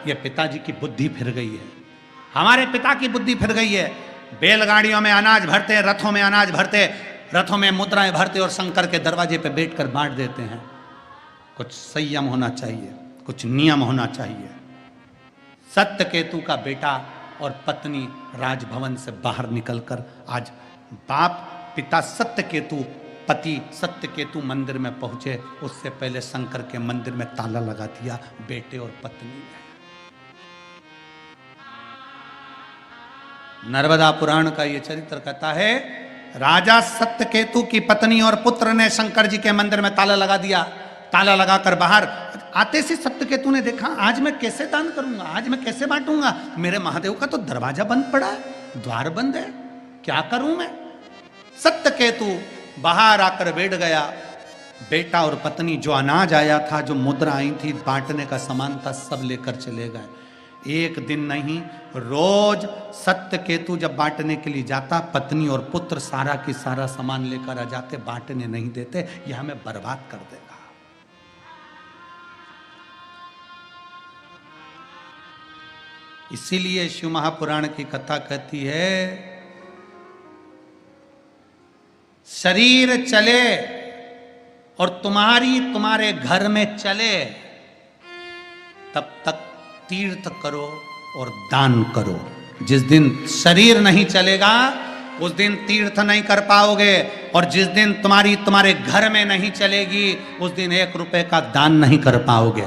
ये पिताजी की बुद्धि फिर गई है, हमारे पिता की बुद्धि फिर गई है। बैलगाड़ियों में अनाज भरते, रथों में अनाज भरते, रथों में मुद्राएं भरते और शंकर के दरवाजे पे बैठकर बांट देते हैं। कुछ संयम होना चाहिए, कुछ नियम होना चाहिए। सत्यकेतु का बेटा और पत्नी राजभवन से बाहर निकलकर आज बाप पिता सत्यकेतु, पति सत्यकेतु मंदिर में पहुंचे, उससे पहले शंकर के मंदिर में ताला लगा दिया बेटे और पत्नी ने। नर्मदा पुराण का यह चरित्र कहता है, राजा सत्यकेतु की पत्नी और पुत्र ने शंकर जी के मंदिर में ताला लगा दिया। ताला लगाकर बाहर आते से सत्यकेतु ने देखा, आज मैं कैसे दान करूंगा, आज मैं कैसे बांटूंगा, मेरे महादेव का तो दरवाजा बंद पड़ा है, द्वार बंद है, क्या करूं मैं। सत्यकेतु बाहर आकर बैठ गया। बेटा और पत्नी जो अनाज आया था, जो मुद्रा आई थी, बांटने का सामान था, सब लेकर चले गए। एक दिन नहीं, रोज सत्यकेतु जब बांटने के लिए जाता, पत्नी और पुत्र सारा की सारा सामान लेकर आ जाते, बांटने नहीं देते, यह हमें बर्बाद कर देगा। इसीलिए शिव महापुराण की कथा कहती है, शरीर चले और तुम्हारे घर में चले, तब तक तीर्थ करो और दान करो। जिस दिन शरीर नहीं चलेगा उस दिन तीर्थ नहीं कर पाओगे, और जिस दिन तुम्हारे घर में नहीं चलेगी उस दिन 1 रुपए का दान नहीं कर पाओगे।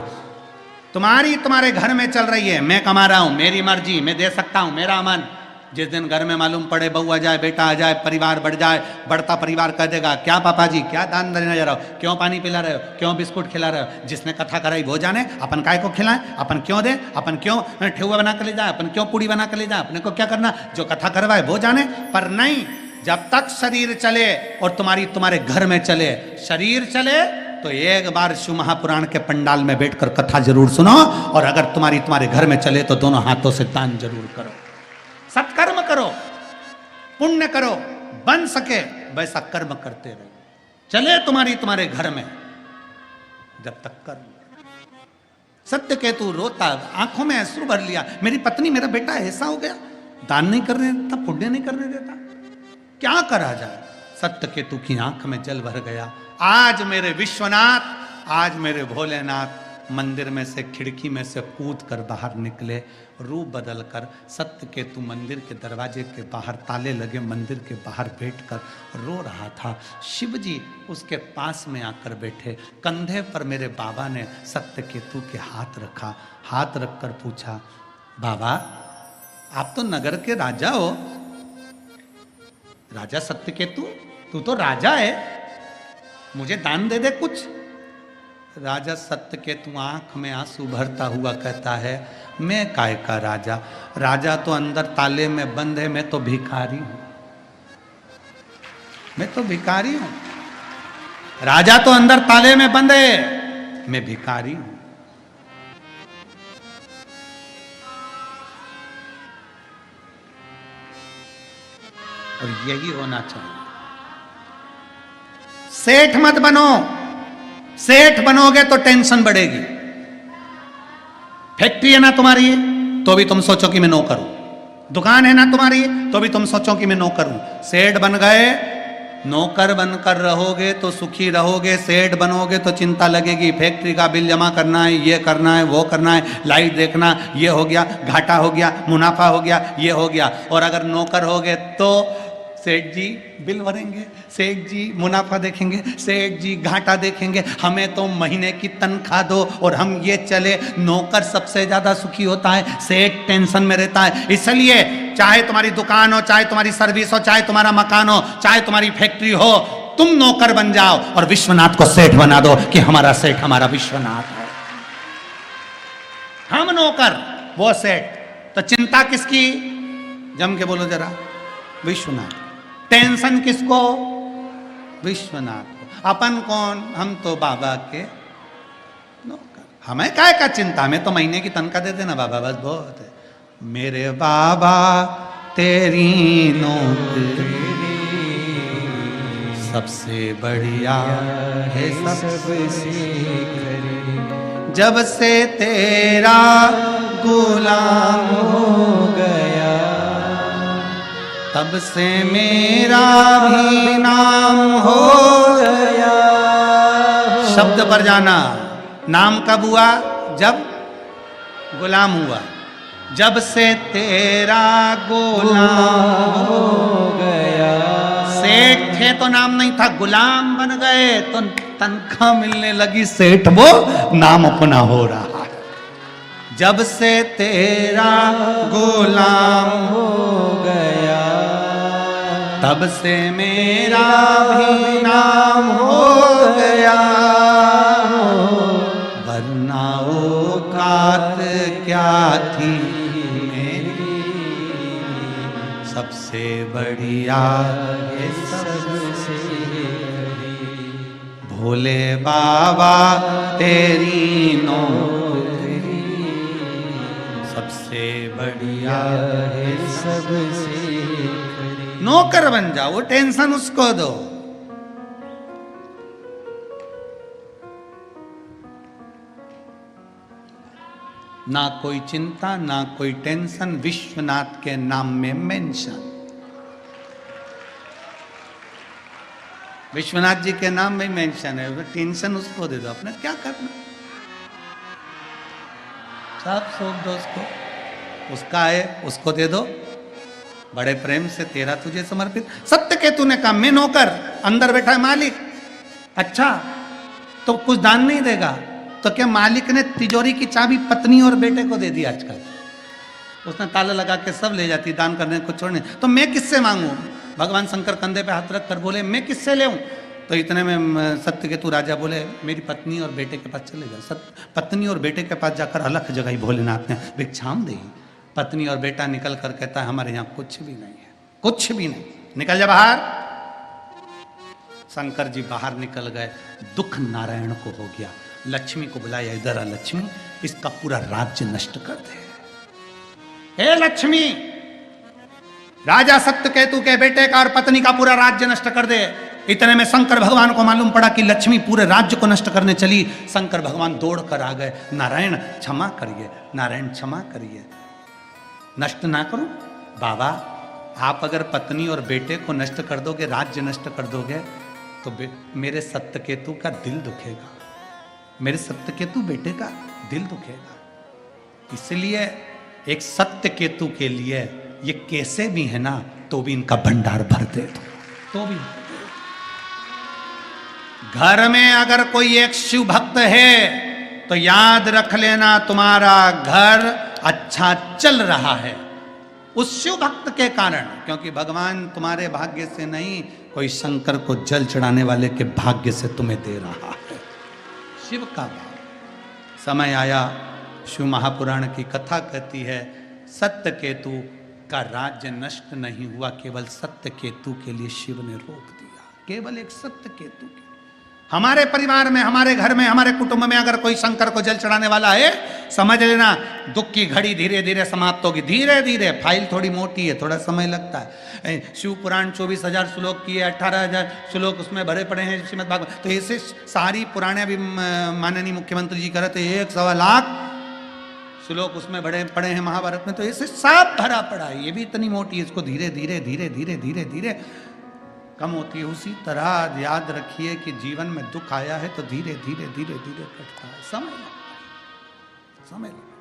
तुम्हारे घर में चल रही है, मैं कमा रहा हूं, मेरी मर्जी, मैं दे सकता हूं, मेरा मन। जिस दिन घर में मालूम पड़े बहू आ जाए, बेटा आ जाए, परिवार बढ़ जाए, बढ़ता परिवार कह देगा, क्या पापा जी, क्या दान देने जा रहे हो, क्यों पानी पिला रहे हो, क्यों बिस्कुट खिला रहे हो। जिसने कथा कराई वो जाने, अपन काय को खिलाएं, अपन क्यों दे, अपन क्यों ठेहुआ बना कर ले जाए, अपन क्यों पूड़ी बना कर ले जाए, अपने को क्या करना, जो कथा करवाए वो जाने। पर नहीं, जब तक शरीर चले और तुम्हारे घर में चले, शरीर चले तो एक बार शिव महापुराण के पंडाल में बैठकर कथा जरूर सुनो, और अगर तुम्हारे घर में चले तो दोनों हाथों से दान जरूर करो, सत्कर्म करो, पुण्य करो, बन सके वैसा कर्म करते रहो। चले तुम्हारे घर में जब तक कर्म। सत्यकेतु रोता, आंखों में अश्रु भर लिया, मेरी पत्नी मेरा बेटा ऐसा हो गया, दान नहीं करने देता, पुण्य नहीं करने देता, क्या करा जाए। सत्यकेतु की आंख में जल भर गया। आज मेरे विश्वनाथ, आज मेरे भोलेनाथ मंदिर में से, खिड़की में से कूद कर बाहर निकले, रूप बदल कर। सत्यकेतु मंदिर के दरवाजे के बाहर, ताले लगे मंदिर के बाहर बैठकर रो रहा था। शिव जी उसके पास में आकर बैठे, कंधे पर मेरे बाबा ने सत्यकेतु के हाथ रखा, हाथ रखकर पूछा, बाबा आप तो नगर के राजा हो, राजा सत्यकेतु, तू तो राजा है, मुझे दान दे दे कुछ। राजा सत्यकेतु आंख में आंसू भरता हुआ कहता है, मैं काय का राजा, राजा तो अंदर ताले में बंद है, मैं तो भिखारी हूं, मैं तो भिखारी हूं। राजा तो अंदर ताले में बंद है, मैं भिखारी हूं। और यही होना चाहिए। सेठ मत बनो, सेठ बनोगे तो टेंशन बढ़ेगी। फैक्ट्री है ना तुम्हारी, तो भी तुम सोचो कि मैं नौकर हूं, दुकान है ना तुम्हारी, तो भी तुम सोचो कि मैं नौकर हूं। सेठ बन गए, नौकर बनकर रहोगे तो सुखी रहोगे, सेठ बनोगे तो चिंता लगेगी, फैक्ट्री का बिल जमा करना है, ये करना है, वो करना है, लाइट देखना, ये हो गया, घाटा हो गया, मुनाफा हो गया, ये हो गया। और अगर नौकर होगे तो सेठ जी बिल भरेंगे, सेठ जी मुनाफा देखेंगे, सेठ जी घाटा देखेंगे, हमें तो महीने की तनख्वाह दो और हम ये चले। नौकर सबसे ज्यादा सुखी होता है, सेठ टेंशन में रहता है। इसलिए चाहे तुम्हारी दुकान हो, चाहे तुम्हारी सर्विस हो, चाहे तुम्हारा मकान हो, चाहे तुम्हारी फैक्ट्री हो, तुम नौकर बन जाओ और विश्वनाथ को सेठ बना दो कि हमारा सेठ हमारा विश्वनाथ है, हम नौकर वो सेठ। तो चिंता किसकी, जम के बोलो जरा, विश्वनाथ। टेंशन किसको, विश्वनाथ को। अपन कौन, हम तो बाबा के नौकर, हमें काय का चिंता, हमें तो महीने की तनख्वाह दे देना बाबा, बस बहुत है। मेरे बाबा तेरी नौकरी सबसे बढ़िया है, सबसे जब से तेरा गुलाम हो गया, तब से मेरा भी नाम हो गया। शब्द पर जाना, नाम कब हुआ? जब गुलाम हुआ। जब से तेरा गुलाम हो गया, सेठ थे तो नाम नहीं था, गुलाम बन गए तो तनख्वाह मिलने लगी, सेठ वो नाम अपना हो रहा है। जब से तेरा गुलाम हो गया, तब से मेरा भी नाम हो गया। वरना औकात क्या थी मेरी, सबसे बढ़िया ये सबसे भोले बाबा तेरी नौकरी, सबसे बढ़िया है सबसे। नौकर बन जाओ, वो टेंशन उसको दो। ना कोई चिंता, ना कोई टेंशन, विश्वनाथ के नाम में मेंशन। विश्वनाथ जी के नाम में मेंशन है, टेंशन उसको दे दो, अपने क्या करना, सब सौंप दो उसको, उसका है उसको दे दो, बड़े प्रेम से तेरा तुझे समर्पित। सत्य केतु ने कहा मैं नौकर, अंदर बैठा है मालिक। अच्छा तो कुछ दान नहीं देगा? तो क्या मालिक ने तिजोरी की चाबी पत्नी और बेटे को दे दी? आजकल उसने ताला लगा के सब ले जाती, दान करने को छोड़ने। तो मैं किससे मांगू? भगवान शंकर कंधे पे हाथ रख कर बोले मैं किससे ले? तो इतने में सत्यकेतु राजा बोले मेरी पत्नी और बेटे के पास चले जाओ। पत्नी और बेटे के पास जाकर अलग जगह ही भोलेनाथ ने भिक्षाम दी। पत्नी और बेटा निकल कर कहता है हमारे यहाँ कुछ भी नहीं है, कुछ भी नहीं, निकल जा बाहर। शंकर जी बाहर निकल गए। दुख नारायण को हो गया, लक्ष्मी को बुलाया, इधर आ लक्ष्मी, इसका पूरा राज्य नष्ट कर दे। हे लक्ष्मी, राजा सत्यकेतु के बेटे का और पत्नी का पूरा राज्य नष्ट कर दे। इतने में शंकर भगवान को मालूम पड़ा कि लक्ष्मी पूरे राज्य को नष्ट करने चली। शंकर भगवान दौड़ कर आ गए, नारायण क्षमा करिए, नारायण क्षमा करिए, नष्ट ना करो बाबा। आप अगर पत्नी और बेटे को नष्ट कर दोगे, राज्य नष्ट कर दोगे, तो मेरे सत्यकेतु का दिल दुखेगा, मेरे सत्यकेतु बेटे का दिल दुखेगा। इसलिए एक सत्यकेतु के लिए ये कैसे भी है ना, तो भी इनका भंडार भर दे दो, तो भी। घर में अगर कोई एक शिव भक्त है तो याद रख लेना तुम्हारा घर अच्छा चल रहा है उस शिव भक्त के कारण, क्योंकि भगवान तुम्हारे भाग्य से नहीं, कोई शंकर को जल चढ़ाने वाले के भाग्य से तुम्हें दे रहा है। शिव का भाव। समय आया, शिव महापुराण की कथा कहती है सत्यकेतु का राज्य नष्ट नहीं हुआ, केवल सत्यकेतु के लिए शिव ने रोक दिया। केवल एक सत्यकेतु के। हमारे परिवार में, हमारे घर में, हमारे कुटुंब में अगर कोई शंकर को जल चढ़ाने वाला है, समझ लेना दुख की घड़ी धीरे धीरे समाप्त होगी। धीरे धीरे, फाइल थोड़ी मोटी है, थोड़ा समय लगता है। शिव पुराण 24,000 श्लोक की है, 18,000 श्लोक उसमें भरे पड़े हैं श्रीमद् भागवत। तो ऐसे सारी पुराने अभी माननीय मुख्यमंत्री जी कह रहे थे 1.25 लाख श्लोक उसमें बड़े पड़े हैं महाभारत में। तो ऐसे सब भरा पड़ा है, ये भी इतनी मोटी है, इसको धीरे धीरे धीरे धीरे धीरे धीरे कम होती है। उसी तरह याद रखिए कि जीवन में दुख आया है तो धीरे धीरे धीरे धीरे कटता है, समय लगता है, समय लगता है।